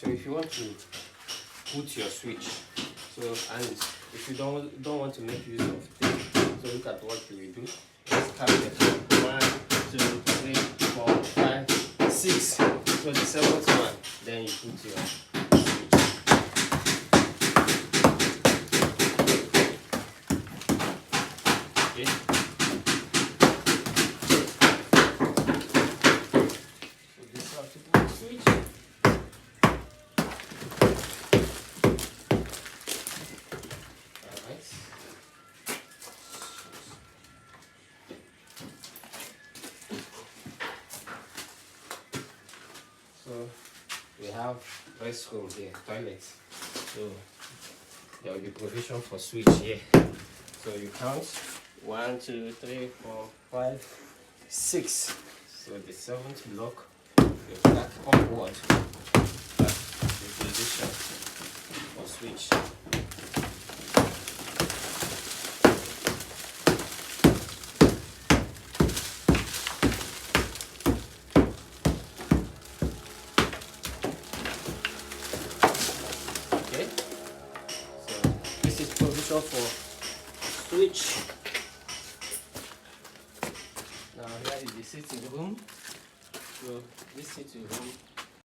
So if you want to put your switch, so and if you don't want to make use of this, so look at what you will do. Just count it. 1, 2, 3, 4, 5, 6. So the seventh one, then you put your switch. Okay. So this is how to put the switch. Alright. So we have restroom here, toilet. So there will be provision for switch here. So you count 1, 2, 3, 4, 5, 6. So the seventh block, you back upward. That's the position for switch. Okay. So this is provision for switch. Now here is the sitting room. So this sitting room